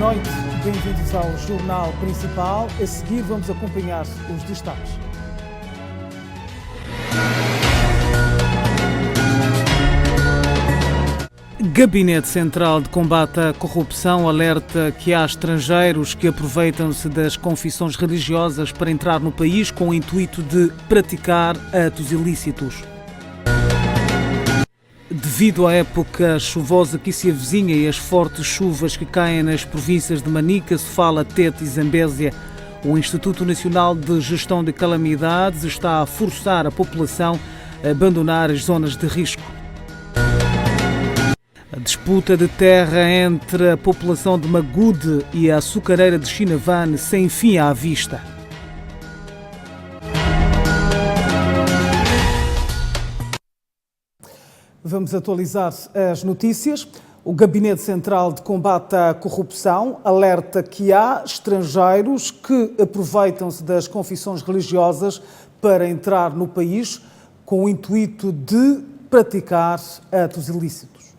noite, bem-vindos ao Jornal Principal. A seguir vamos acompanhar os destaques. Gabinete Central de Combate à Corrupção alerta que há estrangeiros que aproveitam-se das confissões religiosas para entrar no país com o intuito de praticar atos ilícitos. Devido à época chuvosa que se avizinha e as fortes chuvas que caem nas províncias de Manica, Sofala, Tete e Zambésia, o Instituto Nacional de Gestão de Calamidades está a forçar a população a abandonar as zonas de risco. A disputa de terra entre a população de Magude e a açucareira de Chinavane sem fim à vista. Vamos atualizar as notícias. O Gabinete Central de Combate à Corrupção alerta que há estrangeiros que aproveitam-se das confissões religiosas para entrar no país com o intuito de praticar atos ilícitos.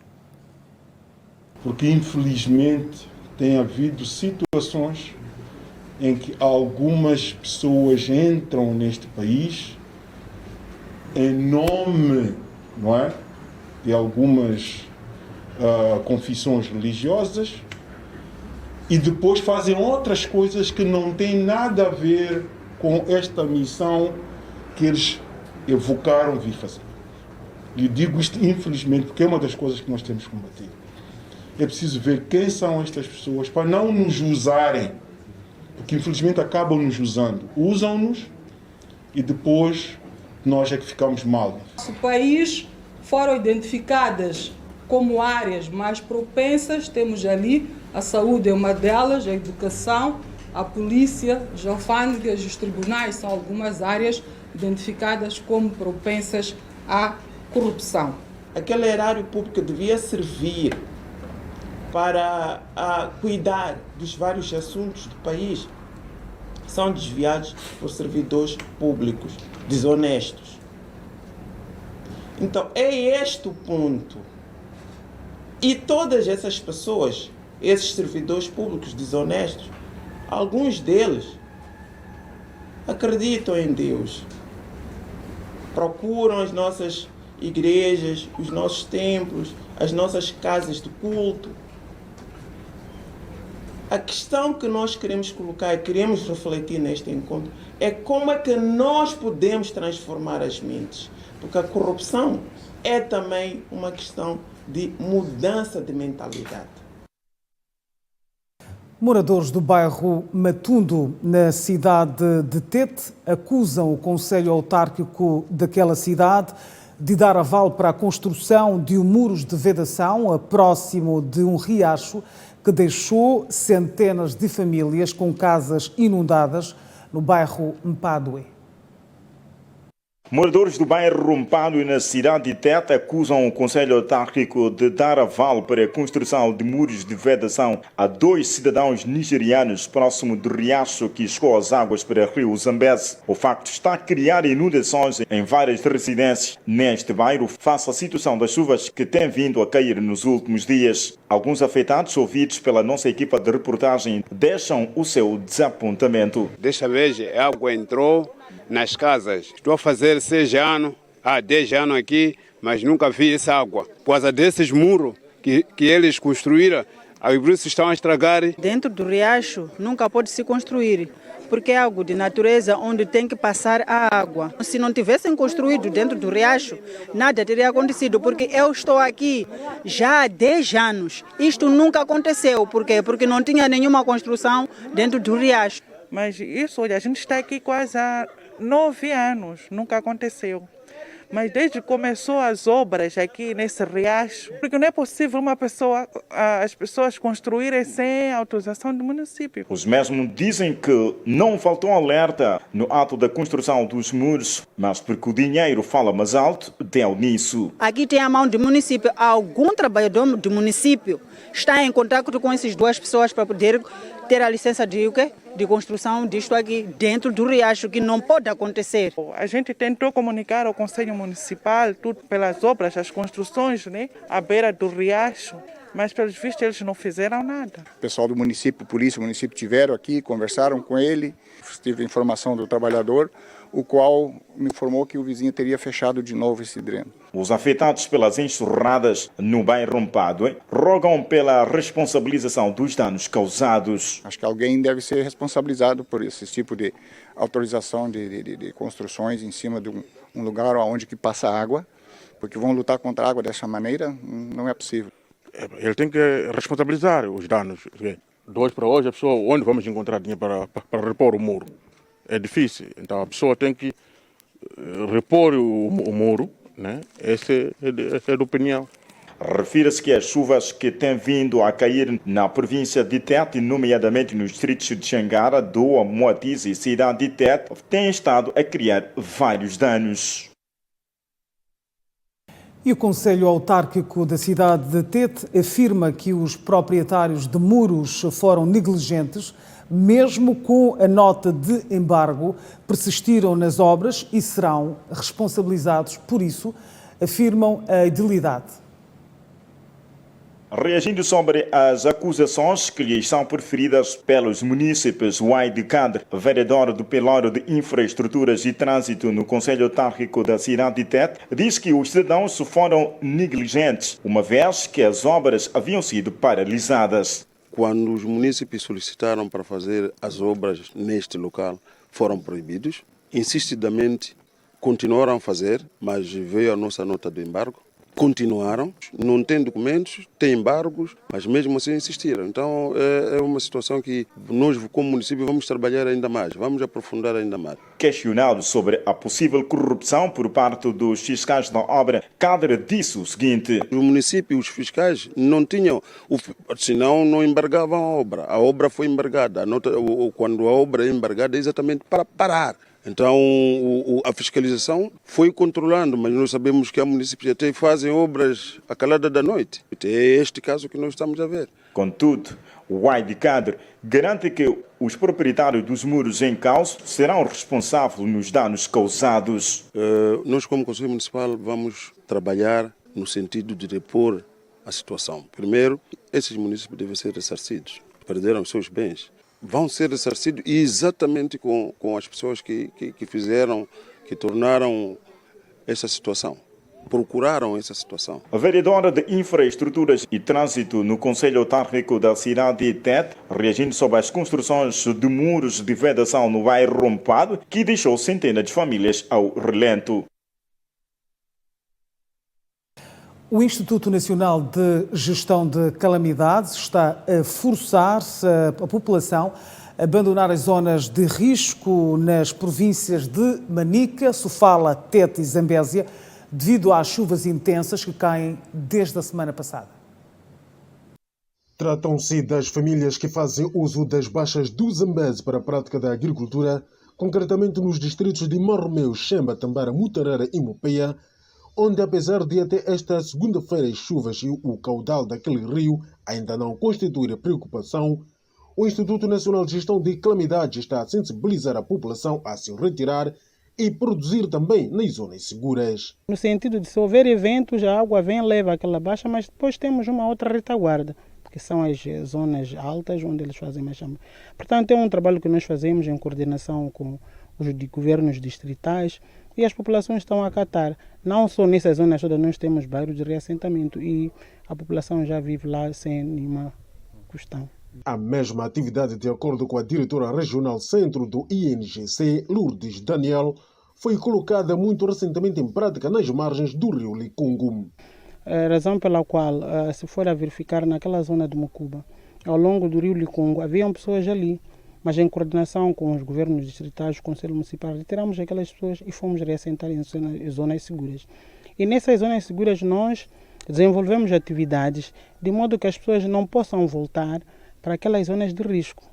Porque, infelizmente, tem havido situações em que algumas pessoas entram neste país em nome, não é, de algumas confissões religiosas e depois fazem outras coisas que não têm nada a ver com esta missão que eles evocaram vir fazer. E digo isto infelizmente porque é uma das coisas que nós temos que combater. É preciso ver quem são estas pessoas para não nos usarem, porque infelizmente acabam nos usando. Usam-nos e depois nós é que ficamos mal. Nosso país foram identificadas como áreas mais propensas, temos ali a saúde é uma delas, a educação, a polícia, as alfândegas, os tribunais são algumas áreas identificadas como propensas à corrupção. Aquele erário público devia servir para cuidar dos vários assuntos do país. São desviados por servidores públicos desonestos. Então, é este o ponto. E todas essas pessoas, esses servidores públicos desonestos, alguns deles acreditam em Deus. Procuram as nossas igrejas, os nossos templos, as nossas casas de culto. A questão que nós queremos colocar e queremos refletir neste encontro é como é que nós podemos transformar as mentes. Porque a corrupção é também uma questão de mudança de mentalidade. Moradores do bairro Matundo, na cidade de Tete, acusam o Conselho Autárquico daquela cidade de dar aval para a construção de muros de vedação próximo de um riacho que deixou centenas de famílias com casas inundadas no bairro Mpadue. Moradores do bairro Mpadue, na cidade de Tete, acusam o Conselho Autárquico de dar aval para a construção de muros de vedação a 2 cidadãos nigerianos próximo do riacho que escoa as águas para o rio Zambeze. O facto está a criar inundações em várias residências neste bairro face à situação das chuvas que tem vindo a cair nos últimos dias. Alguns afetados, ouvidos pela nossa equipa de reportagem, deixam o seu desapontamento. Desta vez a água entrou nas casas. Estou a fazer 6 anos, há 10 anos aqui, mas nunca vi essa água. Por causa desses muros que eles construíram, os bruxos estão a estragar. Dentro do riacho nunca pode se construir, porque é algo de natureza onde tem que passar a água. Se não tivessem construído dentro do riacho, nada teria acontecido, porque eu estou aqui já há 10 anos. Isto nunca aconteceu. Por quê? Porque não tinha nenhuma construção dentro do riacho. Mas isso, olha, a gente está aqui quase há 9 anos, nunca aconteceu. Mas desde que começou as obras aqui nesse riacho, porque não é possível as pessoas construírem sem autorização do município. Os mesmos dizem que não faltou alerta no ato da construção dos muros, mas porque o dinheiro fala mais alto, deu nisso. Aqui tem a mão do município. Algum trabalhador do município está em contato com essas 2 pessoas para poder ter a licença de o quê? De construção disto aqui dentro do riacho, que não pode acontecer. A gente tentou comunicar ao Conselho Municipal tudo pelas obras, as construções, né, à beira do riacho, Mas, pelos vistos, eles não fizeram nada. O pessoal do município, polícia do município, tiveram aqui, conversaram com ele, tive a informação do trabalhador, o qual me informou que o vizinho teria fechado de novo esse dreno. Os afetados pelas enxurradas no bairro Rompado rogam pela responsabilização dos danos causados. Acho que alguém deve ser responsabilizado por esse tipo de autorização de construções em cima de um lugar onde que passa água, porque vão lutar contra a água dessa maneira, não é possível. Ele tem que responsabilizar os danos. De hoje para hoje, a pessoa, onde vamos encontrar dinheiro para repor o muro? É difícil. Então a pessoa tem que repor o muro, né? Essa é a opinião. Refira-se que as chuvas que têm vindo a cair na província de Tete, nomeadamente nos distritos de Xangara, Doa, Moatize e cidade de Tete, têm estado a criar vários danos. E o Conselho Autárquico da cidade de Tete afirma que os proprietários de muros foram negligentes, mesmo com a nota de embargo, persistiram nas obras e serão responsabilizados por isso, afirmam a edilidade. Reagindo sobre as acusações que lhes são proferidas pelos munícipes, Waide Kadr, vereador do Pelouro de Infraestruturas e Trânsito no Conselho Autárquico da cidade de Tete, diz que os cidadãos foram negligentes, uma vez que as obras haviam sido paralisadas. Quando os munícipes solicitaram para fazer as obras neste local, foram proibidos. Insistidamente continuaram a fazer, mas veio a nossa nota de embargo. Continuaram, não têm documentos, têm embargos, mas mesmo assim insistiram. Então é uma situação que nós, como município, vamos trabalhar ainda mais, vamos aprofundar ainda mais. Questionado sobre a possível corrupção por parte dos fiscais da obra, Kadr disse o seguinte: o município e os fiscais não tinham, senão não embargavam a obra foi embargada. Quando a obra é embargada é exatamente para parar. Então a fiscalização foi controlando, mas nós sabemos que há municípios até fazem obras à calada da noite. É este caso que nós estamos a ver. Contudo, o Waide Kadr garante que os proprietários dos muros em causa serão responsáveis nos danos causados. Nós, como Conselho Municipal, vamos trabalhar no sentido de repor a situação. Primeiro, esses municípios devem ser ressarcidos, perderam os seus bens. Vão ser ressarcidos exatamente com as pessoas que fizeram, que tornaram essa situação, procuraram essa situação. A vereadora de Infraestruturas e Trânsito no Conselho Autárquico da cidade de Tete, reagindo sobre as construções de muros de vedação no bairro Rompado, que deixou centenas de famílias ao relento. O Instituto Nacional de Gestão de Calamidades está a forçar a população a abandonar as zonas de risco nas províncias de Manica, Sofala, Tete e Zambésia, devido às chuvas intensas que caem desde a semana passada. Tratam-se das famílias que fazem uso das baixas do Zambésia para a prática da agricultura, concretamente nos distritos de Marromeu, Xemba, Tambara, Mutarara e Mopeia, onde, apesar de até esta segunda-feira as chuvas e o caudal daquele rio ainda não constituírem preocupação, o Instituto Nacional de Gestão de Calamidades está a sensibilizar a população a se retirar e produzir também nas zonas seguras. No sentido de se houver eventos, a água vem, leva aquela baixa, mas depois temos uma outra retaguarda, que são as zonas altas onde eles fazem mais chama. Portanto, é um trabalho que nós fazemos em coordenação com os governos distritais e as populações estão a acatar. Não só nessas zonas todas nós temos bairros de reassentamento e a população já vive lá sem nenhuma questão. A mesma atividade, de acordo com a diretora regional centro do INGC, Lourdes Daniel, foi colocada muito recentemente em prática nas margens do rio Licungo. A razão pela qual, se for a verificar naquela zona de Mocuba, ao longo do rio Licungo, haviam pessoas ali, mas em coordenação com os governos distritais, o Conselho Municipal, retiramos aquelas pessoas e fomos reassentar em zonas seguras. E nessas zonas seguras nós desenvolvemos atividades de modo que as pessoas não possam voltar para aquelas zonas de risco,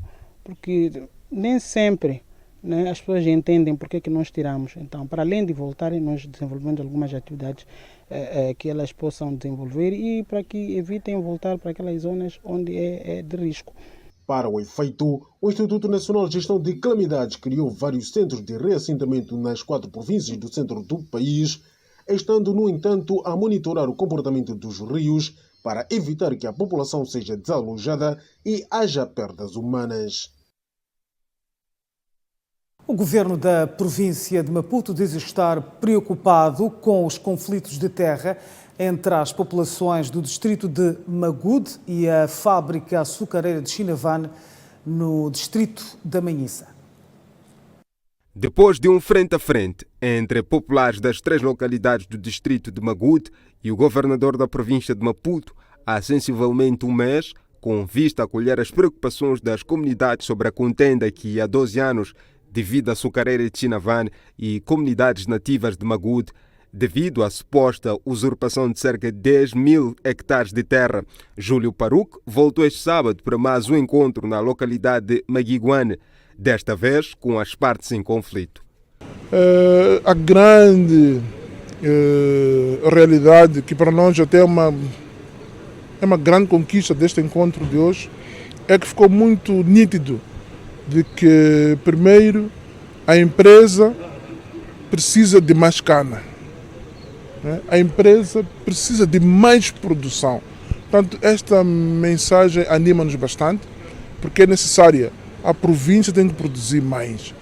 porque nem sempre, né, as pessoas entendem porque é que nós tiramos. Então, para além de voltarem, nós desenvolvemos algumas atividades que elas possam desenvolver e para que evitem voltar para aquelas zonas onde é de risco. Para o efeito, o Instituto Nacional de Gestão de Calamidades criou vários centros de reassentamento nas 4 províncias do centro do país, estando, no entanto, a monitorar o comportamento dos rios para evitar que a população seja desalojada e haja perdas humanas. O governo da província de Maputo diz estar preocupado com os conflitos de terra entre as populações do distrito de Magude e a fábrica açucareira de Chinavane, no distrito da Manhissa. Depois de um frente a frente entre populares das 3 localidades do distrito de Magude e o governador da província de Maputo, há sensivelmente um mês, com vista a acolher as preocupações das comunidades sobre a contenda que há 12 anos devido à açucareira de Chinavane e comunidades nativas de Magude, devido à suposta usurpação de cerca de 10 mil hectares de terra. Júlio Paruc voltou este sábado para mais um encontro na localidade de Maguiguane, desta vez com as partes em conflito. A grande realidade, que para nós até é uma grande conquista deste encontro de hoje, é que ficou muito nítido de que, primeiro, a empresa precisa de mais cana, né? A empresa precisa de mais produção. Portanto, esta mensagem anima-nos bastante, porque é necessária. A província tem que produzir mais.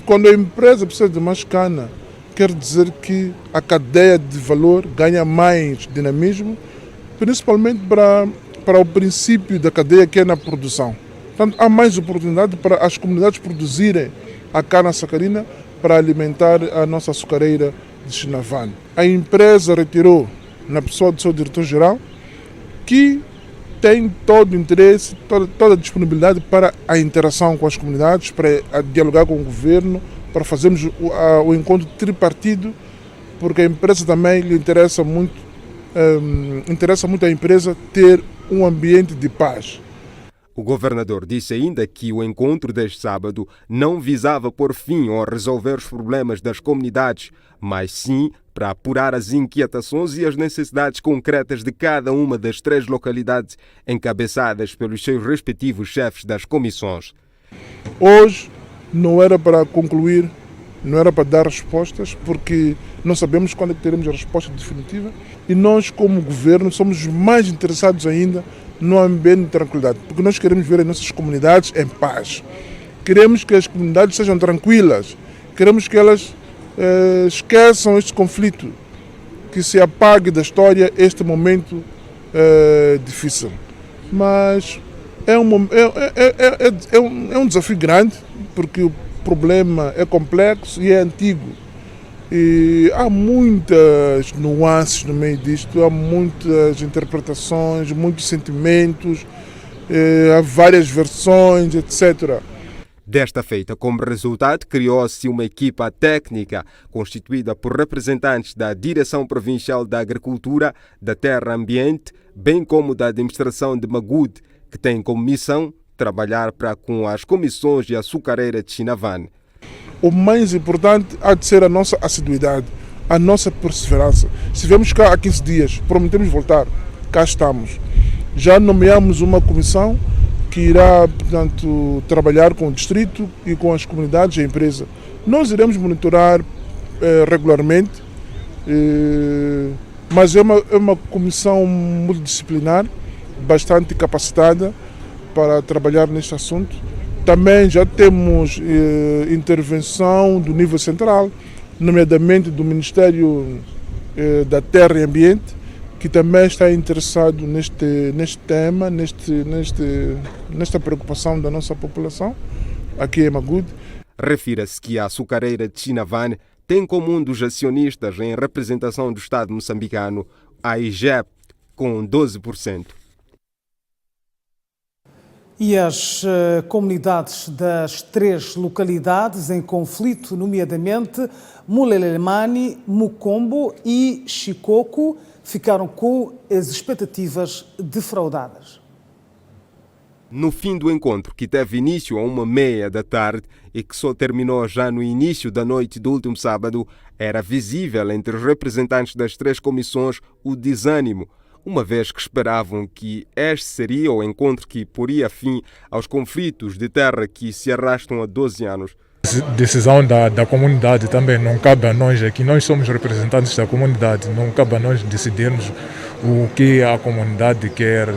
Quando a empresa precisa de mais cana, quer dizer que a cadeia de valor ganha mais dinamismo, principalmente para o princípio da cadeia que é na produção. Portanto, há mais oportunidade para as comunidades produzirem a cana sacarina para alimentar a nossa açucareira de Chinavane. A empresa retirou, na pessoa do seu diretor-geral, que tem todo o interesse, toda a disponibilidade para a interação com as comunidades, para dialogar com o governo, para fazermos o encontro tripartido, porque a empresa também lhe interessa muito a empresa ter um ambiente de paz. O governador disse ainda que o encontro deste sábado não visava pôr fim ou resolver os problemas das comunidades, mas sim para apurar as inquietações e as necessidades concretas de cada uma das 3 localidades encabeçadas pelos seus respectivos chefes das comissões. Hoje não era para concluir, não era para dar respostas, porque não sabemos quando é que teremos a resposta definitiva e nós, como governo, somos mais interessados ainda no ambiente de tranquilidade, porque nós queremos ver as nossas comunidades em paz. Queremos que as comunidades sejam tranquilas, queremos que elas esqueçam este conflito, que se apague da história este momento difícil. Mas é um desafio grande, porque o problema é complexo e é antigo. E há muitas nuances no meio disto, há muitas interpretações, muitos sentimentos, há várias versões, etc. Desta feita, como resultado, criou-se uma equipa técnica constituída por representantes da Direção Provincial da Agricultura, da Terra Ambiente, bem como da Administração de Magude, que tem como missão trabalhar com as comissões de açucareira de Chinavane. O mais importante há de ser a nossa assiduidade, a nossa perseverança. Se viemos cá há 15 dias, prometemos voltar, cá estamos. Já nomeamos uma comissão que irá, portanto, trabalhar com o distrito e com as comunidades e a empresa. Nós iremos monitorar regularmente, mas é uma comissão multidisciplinar, bastante capacitada para trabalhar neste assunto. Também já temos intervenção do nível central, nomeadamente do Ministério da Terra e Ambiente, que também está interessado neste tema, nesta preocupação da nossa população, aqui em Magude. Refira-se que a açucareira de Chinavane tem como um dos acionistas em representação do Estado moçambicano a IGEP, com 12%. E as comunidades das 3 localidades em conflito, nomeadamente Mulelemani, Mukombo e Chikoko, ficaram com as expectativas defraudadas. No fim do encontro, que teve início a 1h30 da tarde e que só terminou já no início da noite do último sábado, era visível entre os representantes das 3 comissões o desânimo, uma vez que esperavam que este seria o encontro que poria fim aos conflitos de terra que se arrastam há 12 anos. Decisão da comunidade também, não cabe a nós aqui, nós somos representantes da comunidade, não cabe a nós decidirmos o que a comunidade quer.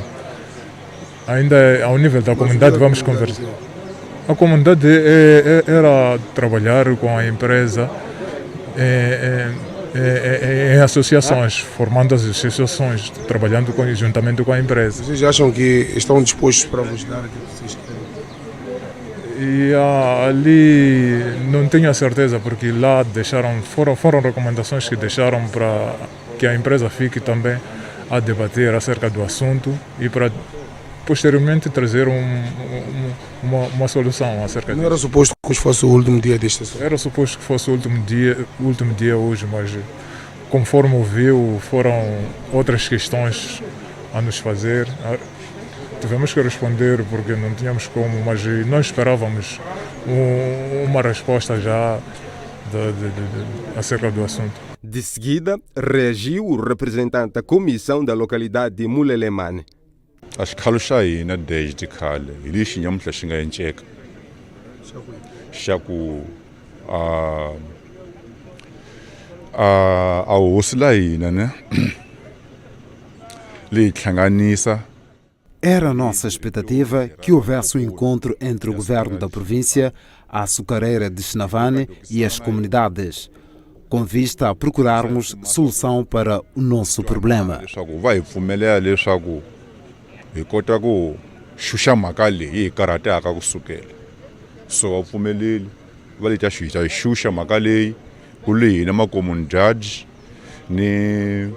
Ainda ao nível da comunidade vamos conversar. A comunidade era trabalhar com a empresa em associações, formando as associações, trabalhando juntamente com a empresa. Vocês acham que estão dispostos para vos dar aquilo que vocês querem? E ali não tenho a certeza, porque lá foram recomendações que deixaram para que a empresa fique também a debater acerca do assunto e para posteriormente trazer uma solução acerca disso. Não era suposto que hoje fosse o último dia deste assunto? Era suposto que fosse o último dia hoje, mas conforme ouviu, foram outras questões a nos fazer. Tivemos que responder porque não tínhamos como, mas nós esperávamos uma resposta já acerca do assunto. De seguida, reagiu o representante da comissão da localidade de Mulelemane. A xikhalo xa hina desde khale hi lexi nyamuhla xi nga enceka xa ku a hosi la hina ne leyi hlanganisa. Era nossa expectativa que houvesse um encontro entre o governo da província, a açucareira de Chinavane e as comunidades, com vista a procurarmos solução para o nosso problema. Vai pfumelela leswaku hi kota ku xuxa mhaka leyi hi karataka kusukela. So va pfumeleli va leta hi xuxa mhaka leyi ku le hina makomunidade ni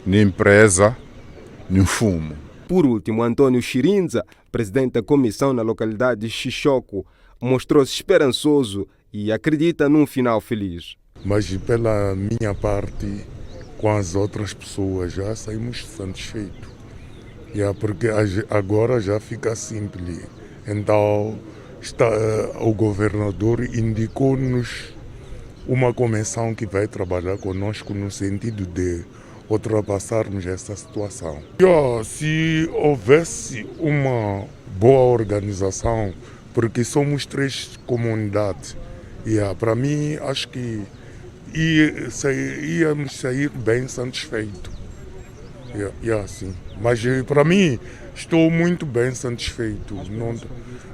empresa ni mfumo. Por último, Antônio Chirinza, presidente da comissão na localidade de Xixoco, mostrou-se esperançoso e acredita num final feliz. Mas pela minha parte, com as outras pessoas, já saímos satisfeitos. Porque agora já fica simples. Então, o governador indicou-nos uma comissão que vai trabalhar conosco no sentido de ultrapassarmos essa situação. Se houvesse uma boa organização, porque somos 3 comunidades, para mim acho que íamos sair bem satisfeitos. Sim. Mas para mim estou muito bem satisfeito.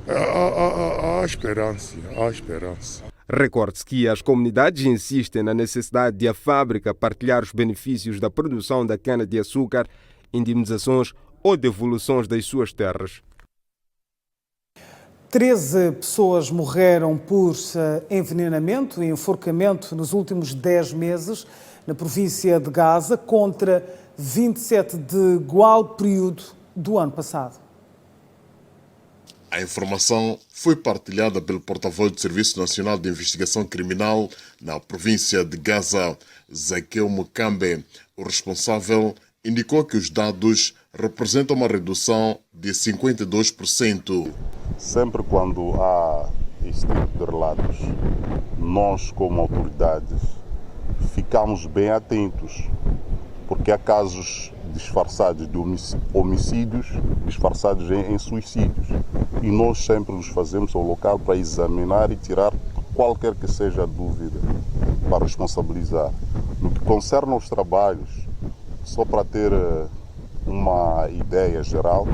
Há esperança, há esperança. Recorde-se que as comunidades insistem na necessidade de a fábrica partilhar os benefícios da produção da cana-de-açúcar, indemnizações ou devoluções das suas terras. 13 pessoas morreram por envenenamento e enforcamento nos últimos 10 meses na província de Gaza, contra 27 de igual período do ano passado. A informação foi partilhada pelo porta-voz do Serviço Nacional de Investigação Criminal na província de Gaza, Zaqueu Mukambe. O responsável indicou que os dados representam uma redução de 52%. Sempre quando há este tipo de relatos, nós como autoridades ficamos bem atentos, porque há casos disfarçados de homicídios, disfarçados em suicídios. E nós sempre nos fazemos ao local para examinar e tirar qualquer que seja a dúvida, para responsabilizar. No que concerne aos trabalhos, só para ter uma ideia geral,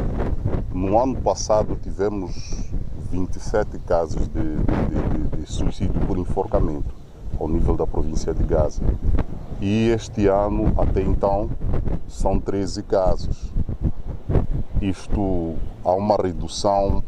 no ano passado tivemos 27 casos de suicídio por enforcamento ao nível da província de Gaza. E este ano, até então, são 13 casos. Isto há uma redução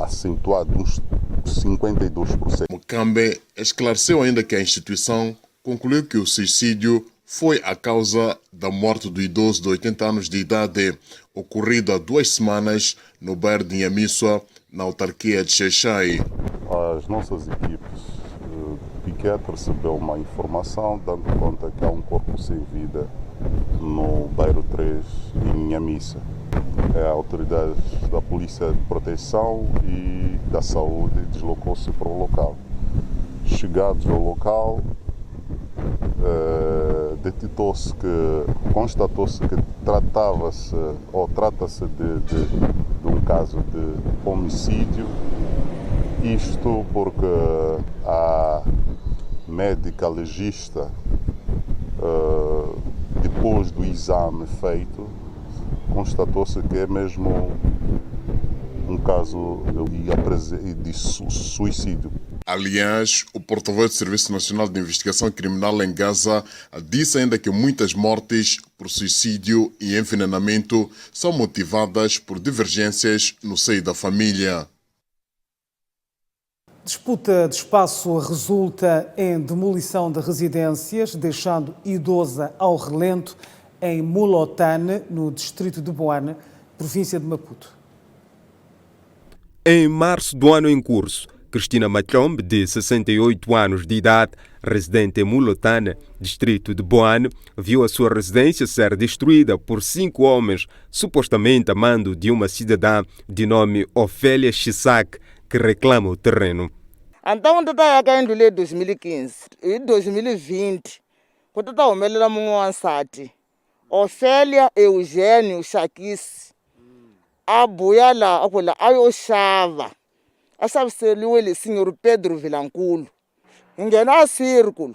acentuada de uns 52%. Mukambe esclareceu ainda que a instituição concluiu que o suicídio foi a causa da morte do idoso de 80 anos de idade, ocorrido há 2 semanas no bairro de Nhamisua, na autarquia de Xai-Xai. As nossas equipes de piquete recebeu uma informação dando conta que há um corpo sem vida no bairro 3 de Nhamisua. A autoridade da Polícia de Proteção e da Saúde deslocou-se para o local. Chegados ao local, constatou-se que trata-se de um caso de homicídio Isto porque a médica legista, depois do exame feito, constatou-se que é mesmo um caso de suicídio. Aliás, o porta-voz do Serviço Nacional de Investigação Criminal em Gaza disse ainda que muitas mortes por suicídio e envenenamento são motivadas por divergências no seio da família. Disputa de espaço resulta em demolição de residências, deixando idosa ao relento em Mulotane, no distrito de Boane, província de Maputo. Em março do ano em curso, Cristina Machombe, de 68 anos de idade, residente em Mulotane, distrito de Boane, viu a sua residência ser destruída por 5 homens, supostamente a mando de uma cidadã de nome Ofélia Chisak, que reclama o terreno. Então, eu estava aqui em 2015 e 2020, quando eu estava melhorando um site, Ofélia Eugênio Chakis, a Boiala, a Oxava, a sabe-se senhor Pedro Vilanculo, engana círculo,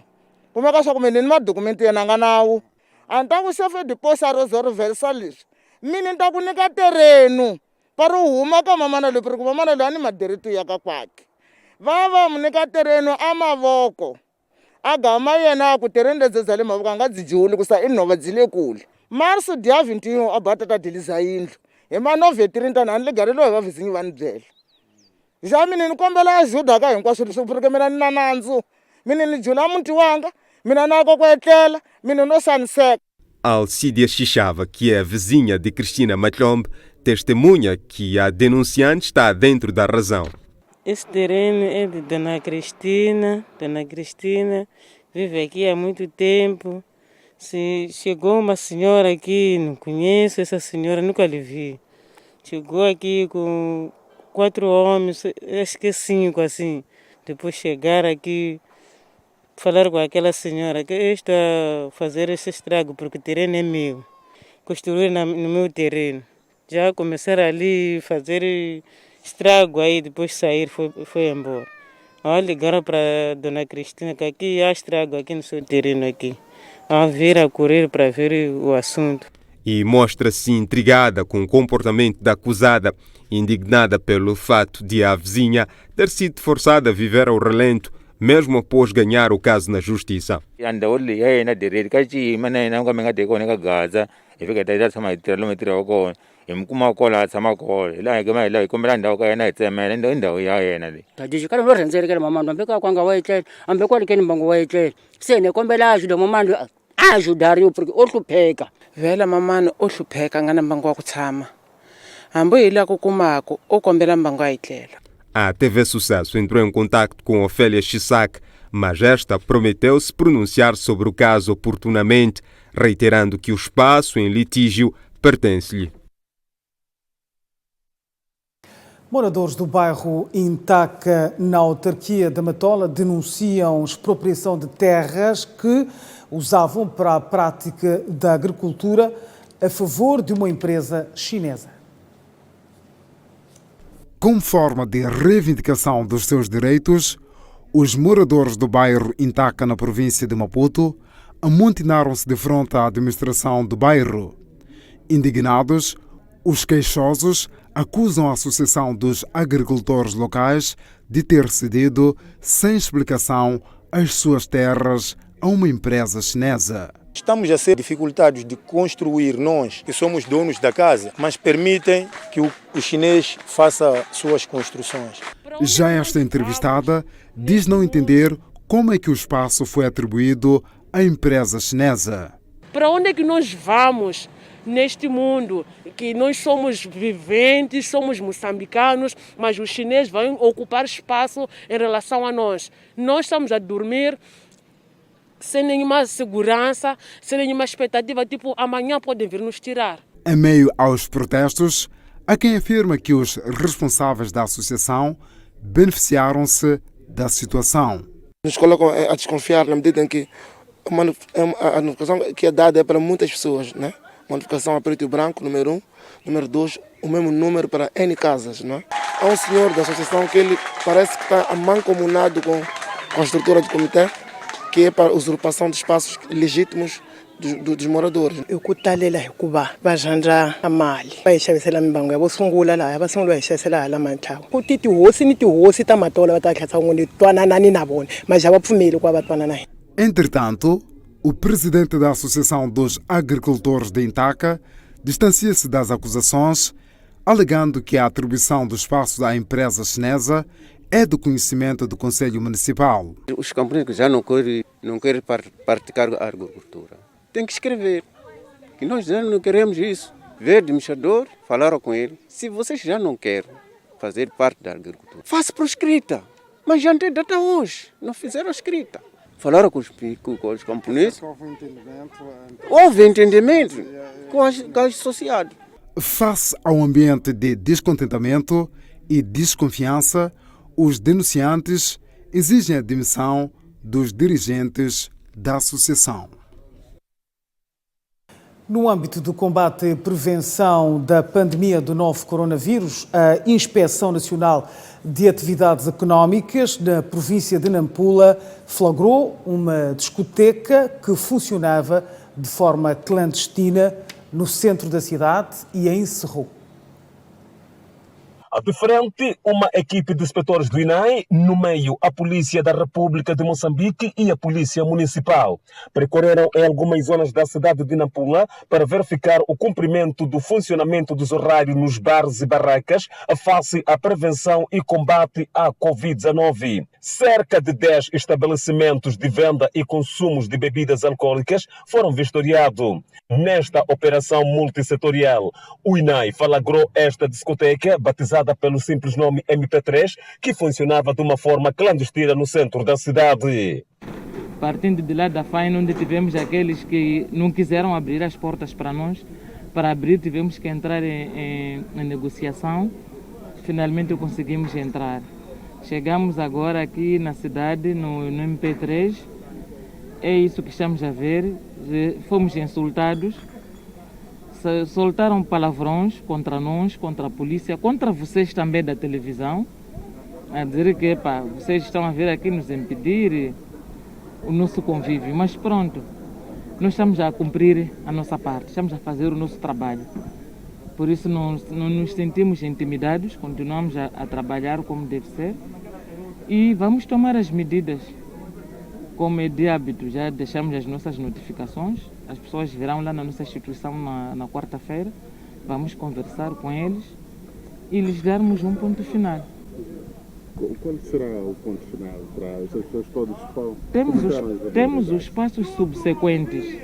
como é que eu chamo nenhuma documento e não. Então, o chefe de posto a Rosoro Versalis, menino está com o terreno. Para o rumo que a mamãe lhe preocupa, a mamãe lhe anima direito e a caquaque. Vamos negar terreno a mavoko. A gama yena com terreno de Zezali Mavanga de Júlio, que está em Nova Zilecul. Março, dia 21, a batata de Lisaíndo. E mais 9h30, não ligaram no vizinho Van Bel. Já menino, como ela ajuda, que é um quase porque me não nanzo. Menino, Jula Muntiwanga, menino, água com a tela, menino, sunset. Alcídia Xixava, que é vizinha de Cristina Machombe, testemunha que a denunciante está dentro da razão. Esse terreno é de Dona Cristina. Dona Cristina vive aqui há muito tempo. Se chegou uma senhora aqui, não conheço essa senhora, nunca lhe vi. Chegou aqui com 4 homens, acho que 5 assim. Depois chegaram aqui, falaram com aquela senhora que eu estou a fazer esse estrago porque o terreno é meu. Construir no meu terreno. Já começaram ali a fazer estrago aí, depois sair, foi embora. Aí ligaram para a Dona Cristina que aqui há estrago aqui no seu terreno aqui. A vir a correr para ver o assunto. E mostra-se intrigada com o comportamento da acusada, indignada pelo fato de a vizinha ter sido forçada a viver ao relento, mesmo após ganhar o caso na justiça. Vela mamani o hlupheka nga na mbangu wa ku tshama hambi hi la ku kumako o kombela mbangu a etlela. A TV Sucesso entrou em contato com Ofélia Chisak, mas esta prometeu se pronunciar sobre o caso oportunamente, reiterando que o espaço em litígio pertence-lhe. Moradores do bairro Intaca, na autarquia da Matola, denunciam expropriação de terras que usavam para a prática da agricultura a favor de uma empresa chinesa. Como forma de reivindicação dos seus direitos, os moradores do bairro Intaca, na província de Maputo, amontinaram-se de frente à administração do bairro. Indignados, os queixosos acusam a Associação dos Agricultores Locais de ter cedido, sem explicação, as suas terras a uma empresa chinesa. Estamos a ser dificultados de construir nós, que somos donos da casa, mas permitem que o chinês faça suas construções. Já esta entrevistada diz não entender como é que o espaço foi atribuído à empresa chinesa. Para onde é que nós vamos neste mundo? Que nós somos viventes, somos moçambicanos, mas os chineses vão ocupar espaço em relação a nós. Nós estamos a dormir sem nenhuma segurança, sem nenhuma expectativa, tipo, amanhã podem vir nos tirar. Em meio aos protestos, há quem afirma que os responsáveis da associação beneficiaram-se da situação. Nos colocam a desconfiar na medida em que a notificação que é dada é para muitas pessoas, né? Uma notificação a preto e branco, número 1. Número 2, o mesmo número para N casas, não é? Há um senhor da associação que ele parece que está mancomunado com a estrutura do comitê, que é para a usurpação de espaços legítimos dos moradores. I ku talela hikuva va rhandza mali va hi xavisela mimbangu ya vo sungula laha va sungula va hi xavisela hala Mantlhawu ku ti tihosi ni tihosi ta matola va ta tlhatsa n'wini twananani na vona mas a va pfumeli ku va twanana hina. Entretanto, o presidente da Associação dos Agricultores de Intaca distancia-se das acusações, alegando que a atribuição dos espaços à empresa chinesa é do conhecimento do Conselho Municipal. Os camponeses já não querem praticar a agricultura. Tem que escrever, que nós já não queremos isso. Ver de administrador, falaram com ele, se vocês já não querem fazer parte da agricultura, faça por escrita. Mas já não tem data hoje, não fizeram escrita. Falaram com os camponeses. Houve entendimento com os associados. Face ao ambiente de descontentamento e desconfiança, os denunciantes exigem a demissão dos dirigentes da associação. No âmbito do combate e prevenção da pandemia do novo coronavírus, a Inspeção Nacional de Atividades Económicas na província de Nampula flagrou uma discoteca que funcionava de forma clandestina no centro da cidade e a encerrou. De frente, uma equipe de inspetores do INAI, no meio a Polícia da República de Moçambique e a Polícia Municipal. Percorreram em algumas zonas da cidade de Nampula para verificar o cumprimento do funcionamento dos horários nos bares e barracas face à prevenção e combate à Covid-19. Cerca de 10 estabelecimentos de venda e consumos de bebidas alcoólicas foram vistoriados. Nesta operação multissetorial, o INAI flagrou esta discoteca, batizada pelo simples nome MP3, que funcionava de uma forma clandestina no centro da cidade. Partindo de lá da FAIN, onde tivemos aqueles que não quiseram abrir as portas para nós, para abrir tivemos que entrar em negociação, finalmente conseguimos entrar. Chegamos agora aqui na cidade, no MP3, é isso que estamos a ver, fomos insultados. Soltaram palavrões contra nós, contra a polícia, contra vocês também da televisão, a dizer que vocês estão a vir aqui nos impedir o nosso convívio. Mas pronto, nós estamos a cumprir a nossa parte, estamos a fazer o nosso trabalho. Por isso não nos sentimos intimidados, continuamos a trabalhar como deve ser e vamos tomar as medidas. Como é de hábito, já deixamos as nossas notificações. As pessoas virão lá na nossa instituição na quarta-feira. Vamos conversar com eles e lhes darmos um ponto final. Qual será o ponto final para as pessoas todas? Temos os passos subsequentes.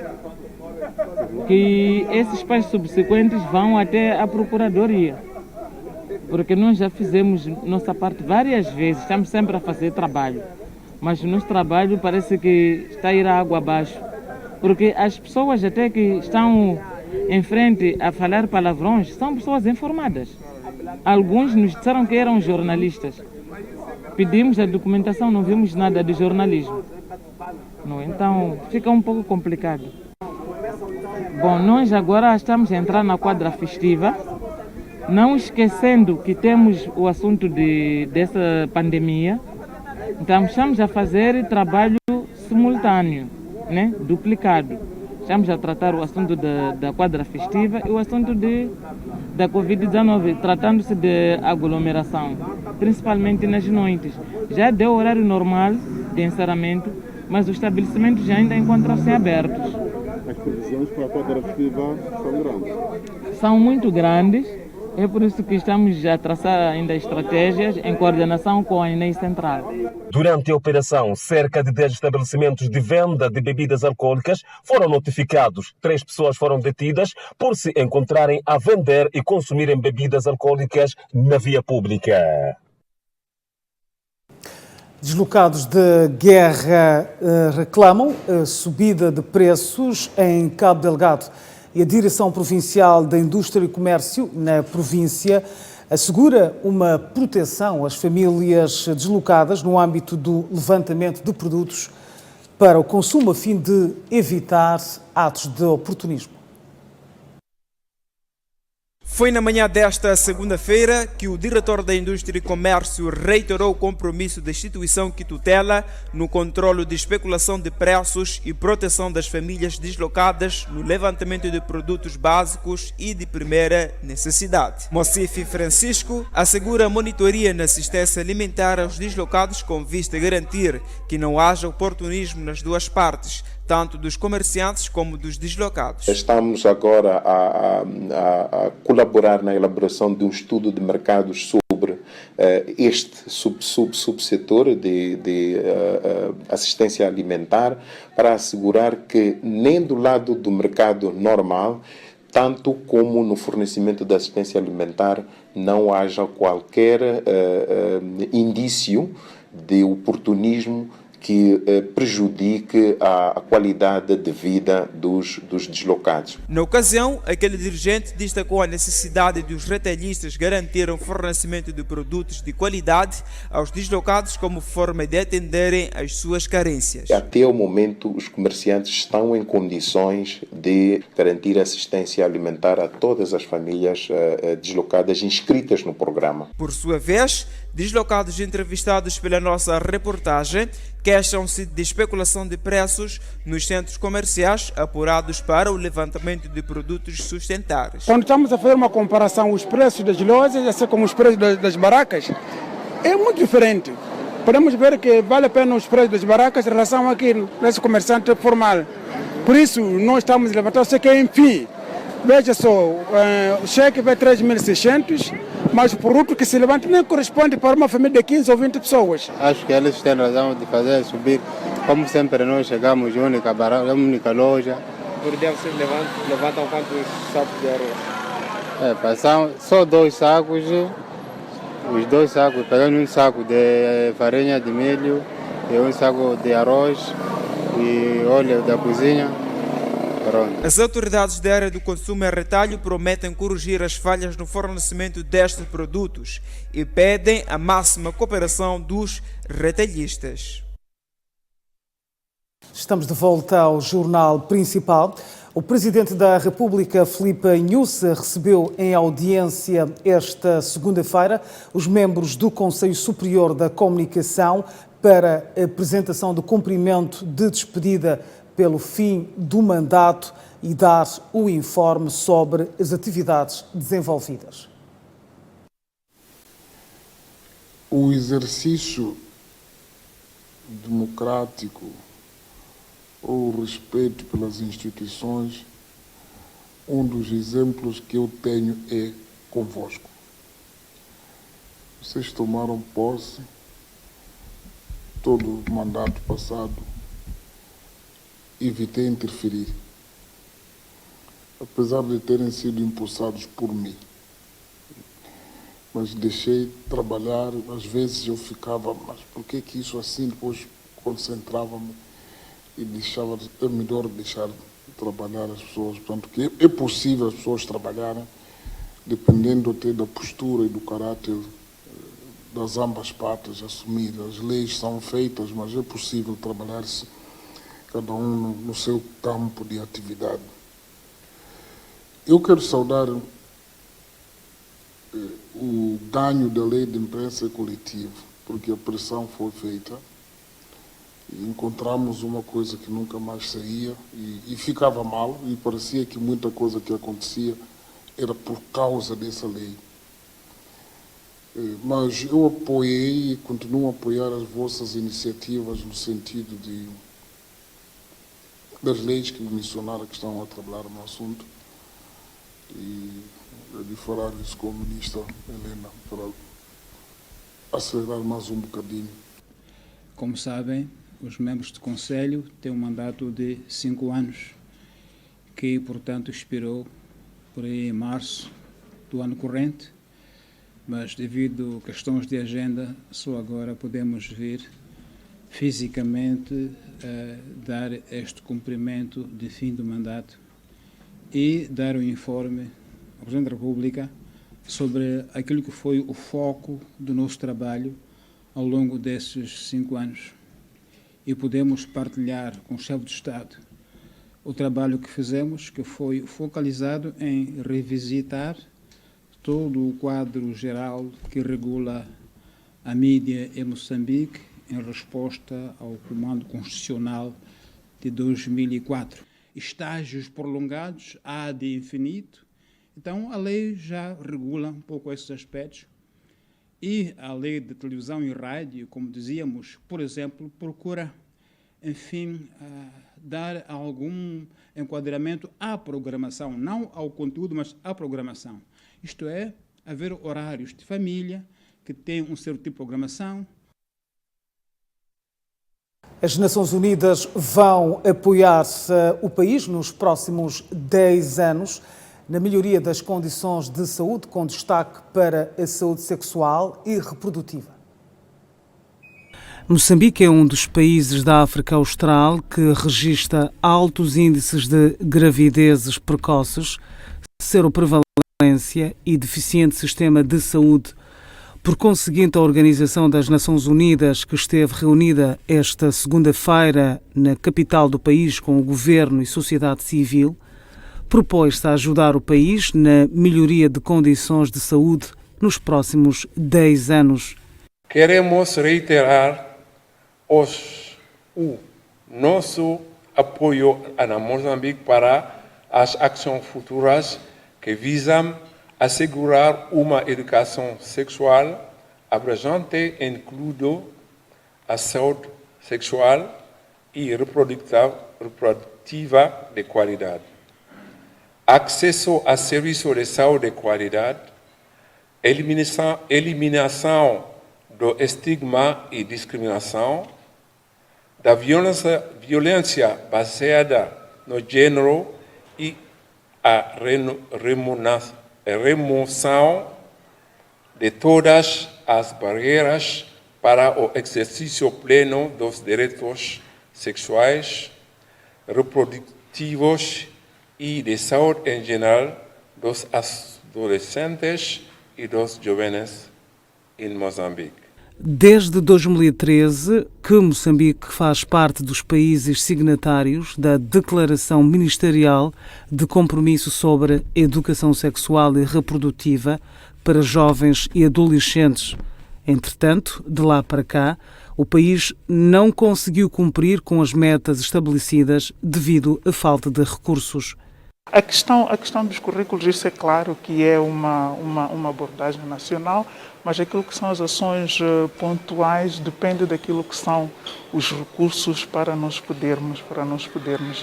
Que esses passos subsequentes vão até a Procuradoria. Porque nós já fizemos nossa parte várias vezes, estamos sempre a fazer trabalho. Mas o nosso trabalho parece que está a ir a água abaixo. Porque as pessoas até que estão em frente a falar palavrões são pessoas informadas. Alguns nos disseram que eram jornalistas. Pedimos a documentação, não vimos nada de jornalismo. Então fica um pouco complicado. Bom, nós agora estamos a entrar na quadra festiva, não esquecendo que temos o assunto dessa pandemia. Então estamos a fazer trabalho simultâneo, né? Duplicado. Estamos a tratar o assunto da quadra festiva e o assunto da Covid-19, tratando-se de aglomeração, principalmente nas noites. Já deu horário normal de encerramento, mas os estabelecimentos já ainda encontram-se abertos. As previsões para a quadra festiva são grandes? São muito grandes. É por isso que estamos a traçar ainda estratégias em coordenação com a INAI Central. Durante a operação, cerca de 10 estabelecimentos de venda de bebidas alcoólicas foram notificados. 3 pessoas foram detidas por se encontrarem a vender e consumirem bebidas alcoólicas na via pública. Deslocados de guerra reclamam a subida de preços em Cabo Delgado. E a Direção Provincial da Indústria e Comércio, na província, assegura uma proteção às famílias deslocadas no âmbito do levantamento de produtos para o consumo, a fim de evitar atos de oportunismo. Foi na manhã desta segunda-feira que o diretor da Indústria e Comércio reiterou o compromisso da instituição que tutela no controle de especulação de preços e proteção das famílias deslocadas no levantamento de produtos básicos e de primeira necessidade. Mocifi Francisco assegura a monitoria na assistência alimentar aos deslocados com vista a garantir que não haja oportunismo nas duas partes, tanto dos comerciantes como dos deslocados. Estamos agora a colaborar na elaboração de um estudo de mercados sobre este subsetor de assistência alimentar, para assegurar que nem do lado do mercado normal, tanto como no fornecimento de assistência alimentar, não haja qualquer indício de oportunismo que prejudique a qualidade de vida dos deslocados. Na ocasião, aquele dirigente destacou a necessidade de os retalhistas garantirem o fornecimento de produtos de qualidade aos deslocados como forma de atenderem às suas carências. Até o momento, os comerciantes estão em condições de garantir assistência alimentar a todas as famílias deslocadas inscritas no programa. Por sua vez, deslocados entrevistados pela nossa reportagem queixam-se de especulação de preços nos centros comerciais apurados para o levantamento de produtos sustentáveis. Quando estamos a fazer uma comparação, os preços das lojas, assim como os preços das barracas, é muito diferente. Podemos ver que vale a pena os preços das barracas em relação àquilo, nesse comerciante formal. Por isso, nós estamos levantando, sei que enfim, veja só, o cheque vai 3.600, mas o produto que se levanta nem corresponde para uma família de 15 ou 20 pessoas. Acho que eles têm razão de fazer subir. Como sempre, nós chegamos à única loja. Por dia vocês levantam quantos sacos de arroz? Passam só 2 sacos, os 2 sacos, pegando um saco de farinha de milho e um saco de arroz e óleo da cozinha. As autoridades da área do consumo e retalho prometem corrigir as falhas no fornecimento destes produtos e pedem a máxima cooperação dos retalhistas. Estamos de volta ao jornal principal. O Presidente da República, Filipe Nhusse, recebeu em audiência esta segunda-feira os membros do Conselho Superior da Comunicação para a apresentação do cumprimento de despedida pelo fim do mandato e dar o informe sobre as atividades desenvolvidas. O exercício democrático, o respeito pelas instituições, um dos exemplos que eu tenho é convosco. Vocês tomaram posse todo o mandato passado. Evitei interferir, apesar de terem sido impulsados por mim. Mas deixei trabalhar, às vezes eu ficava, mas por que isso assim? Depois concentrava-me e deixava, é melhor deixar trabalhar as pessoas. Portanto, que é possível as pessoas trabalharem, dependendo até da postura e do caráter das ambas partes assumidas. As leis são feitas, mas é possível trabalhar-se cada um no seu campo de atividade. Eu quero saudar o ganho da lei de imprensa coletiva, porque a pressão foi feita e encontramos uma coisa que nunca mais saía e ficava mal, e parecia que muita coisa que acontecia era por causa dessa lei. Mas eu apoiei e continuo a apoiar as vossas iniciativas no sentido das leis que mencionaram que estão a trabalhar no assunto, e de falar isso com a ministra Helena para acelerar mais um bocadinho. Como sabem, os membros do Conselho têm um mandato de 5 anos, que, portanto, expirou por aí em março do ano corrente, mas devido a questões de agenda, só agora podemos vir fisicamente dar este cumprimento de fim do mandato e dar um informe ao Presidente da República sobre aquilo que foi o foco do nosso trabalho ao longo desses 5 anos. E podemos partilhar com o chefe de Estado o trabalho que fizemos, que foi focalizado em revisitar todo o quadro geral que regula a mídia em Moçambique em resposta ao Comando Constitucional de 2004. Estágios prolongados há de infinito, então a lei já regula um pouco esses aspectos. E a lei de televisão e rádio, como dizíamos, por exemplo, procura, enfim, dar algum enquadramento à programação, não ao conteúdo, mas à programação. Isto é, haver horários de família que têm um certo tipo de programação. As Nações Unidas vão apoiar o país nos próximos 10 anos na melhoria das condições de saúde, com destaque para a saúde sexual e reprodutiva. Moçambique é um dos países da África Austral que registra altos índices de gravidezes precoces, seroprevalência e deficiente sistema de saúde. Por conseguinte, a Organização das Nações Unidas, que esteve reunida esta segunda-feira na capital do país com o governo e sociedade civil, propôs-se a ajudar o país na melhoria de condições de saúde nos próximos 10 anos. Queremos reiterar o nosso apoio a Moçambique para as ações futuras que visam assegurar uma educação sexual abrangente, incluindo a saúde sexual e reprodutiva de qualidade, acesso a serviços de saúde de qualidade, eliminação do estigma e discriminação, da violência baseada no gênero e a remoção de todas as barreiras para o exercício pleno dos direitos sexuais, reprodutivos e de saúde em geral dos adolescentes e dos jovens em Moçambique. Desde 2013 que Moçambique faz parte dos países signatários da Declaração Ministerial de Compromisso sobre a Educação Sexual e Reprodutiva para Jovens e Adolescentes. Entretanto, de lá para cá, o país não conseguiu cumprir com as metas estabelecidas devido à falta de recursos. A questão dos currículos, isso é claro que é uma abordagem nacional, mas aquilo que são as ações pontuais depende daquilo que são os recursos para nós podermos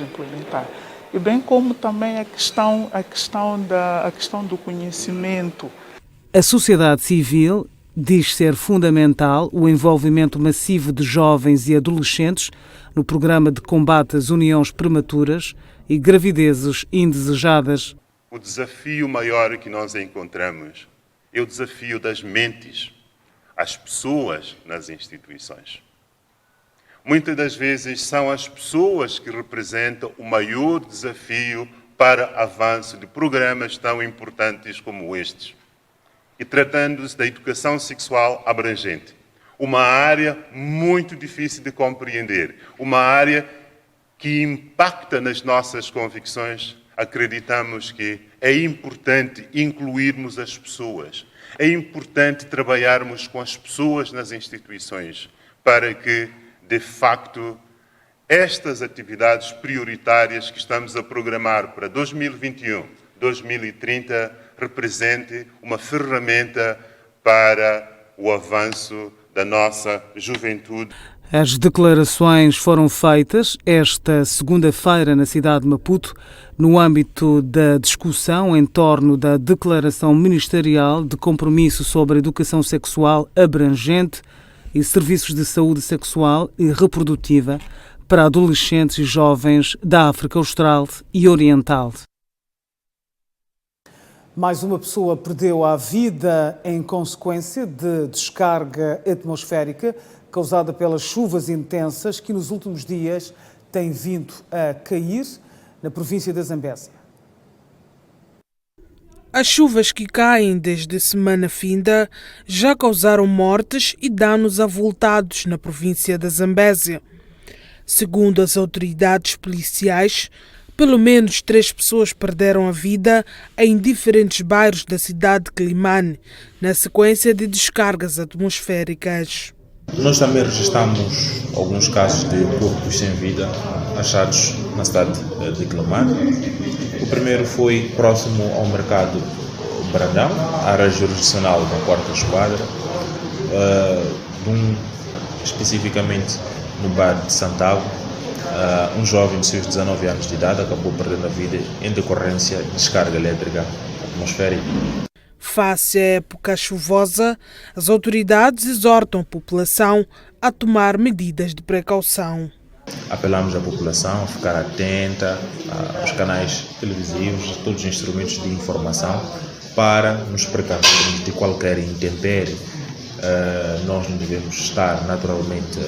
implementar. E bem como também a questão do conhecimento. A sociedade civil diz ser fundamental o envolvimento massivo de jovens e adolescentes no programa de combate às uniões prematuras e gravidezes indesejadas. O desafio maior que nós encontramos é o desafio das mentes, as pessoas nas instituições. Muitas das vezes são as pessoas que representam o maior desafio para avanço de programas tão importantes como estes. E tratando-se da educação sexual abrangente, uma área muito difícil de compreender, uma área que impacta nas nossas convicções, acreditamos que é importante incluirmos as pessoas, é importante trabalharmos com as pessoas nas instituições para que, de facto, estas atividades prioritárias que estamos a programar para 2021, 2030, represente uma ferramenta para o avanço da nossa juventude. As declarações foram feitas esta segunda-feira na cidade de Maputo, no âmbito da discussão em torno da Declaração Ministerial de Compromisso sobre a Educação Sexual Abrangente e Serviços de Saúde Sexual e Reprodutiva para adolescentes e jovens da África Austral e Oriental. Mais uma pessoa perdeu a vida em consequência de descarga atmosférica causada pelas chuvas intensas que nos últimos dias têm vindo a cair na província da Zambésia. As chuvas que caem desde semana finda já causaram mortes e danos avultados na província da Zambésia. Segundo as autoridades policiais, Pelo menos 3 pessoas perderam a vida em diferentes bairros da cidade de Quelimane, na sequência de descargas atmosféricas. Nós também registramos alguns casos de corpos sem vida achados na cidade de Quelimane. O primeiro foi próximo ao mercado Brandão, área jurisdicional da 4ª Esquadra, especificamente no bairro de Santago. Um jovem de seus 19 anos de idade acabou perdendo a vida em decorrência de descarga elétrica atmosférica. Face à época chuvosa, as autoridades exortam a população a tomar medidas de precaução. Apelamos à população a ficar atenta aos canais televisivos, a todos os instrumentos de informação, para nos precavermos de qualquer intempérie. Nós não devemos estar naturalmente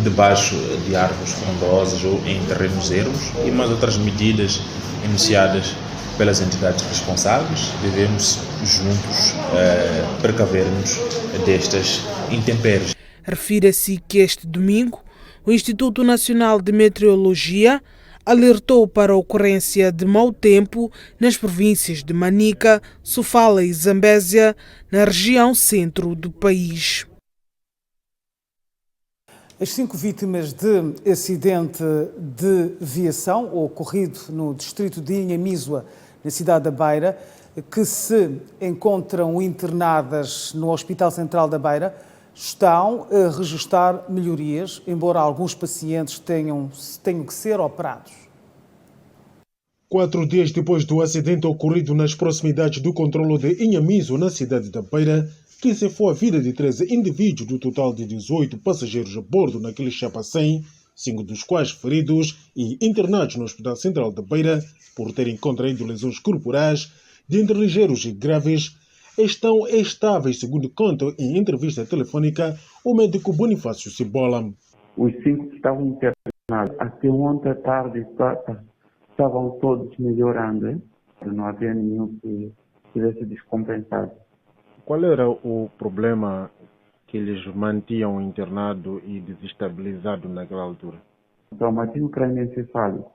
debaixo de árvores frondosas ou em terrenos ermos, e mais outras medidas enunciadas pelas entidades responsáveis. Devemos juntos precaver-nos destas intempéries. Refira-se que este domingo o Instituto Nacional de Meteorologia alertou para a ocorrência de mau tempo nas províncias de Manica, Sofala e Zambésia, na região centro do país. As 5 vítimas de acidente de viação ocorrido no distrito de Inhamizua, na cidade da Beira, que se encontram internadas no Hospital Central da Beira, estão a registrar melhorias, embora alguns pacientes tenham que ser operados. 4 dias depois do acidente ocorrido nas proximidades do controlo de Inhamizua, na cidade da Beira, que cefou a vida de 13 indivíduos do total de 18 passageiros a bordo naquele chapacém, 5 dos quais feridos e internados no Hospital Central da Beira por terem contraído lesões corporais, de entre ligeiros e graves, estão estáveis, segundo conta em entrevista telefônica o médico Bonifácio Cibola. Os 5 que estavam internados até ontem à tarde estavam todos melhorando. Não havia nenhum que tivesse descompensado. Qual era o problema que eles mantinham internado e desestabilizado naquela altura? Traumatismo crânioencefálico.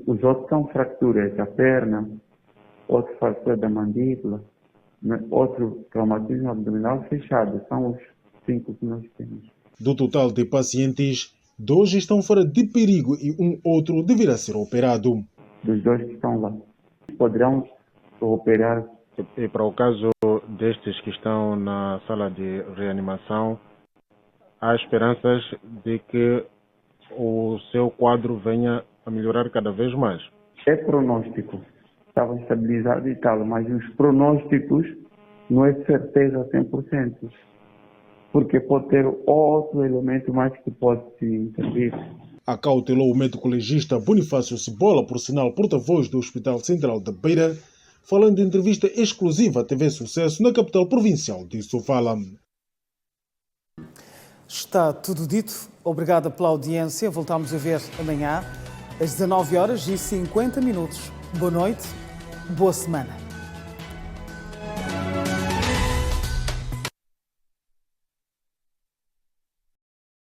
Os outros são fraturas da perna, outro fratura da mandíbula, outro traumatismo abdominal fechado. São os 5 que nós temos. Do total de pacientes, 2 estão fora de perigo e um outro deverá ser operado. Dos 2 que estão lá, poderão operar. E para o caso destes que estão na sala de reanimação, há esperanças de que o seu quadro venha a melhorar cada vez mais? É pronóstico. Estavam estabilizados e tal, mas os pronósticos não é certeza 100%. Porque pode ter outro elemento mais que pode se intervir. Acautelou o médico legista Bonifácio Cibola, por sinal porta-voz do Hospital Central da Beira, falando em entrevista exclusiva à TV Sucesso na capital provincial de Sofala. Está tudo dito. Obrigada pela audiência. Voltamos a ver amanhã às 19h50. Boa noite, boa semana.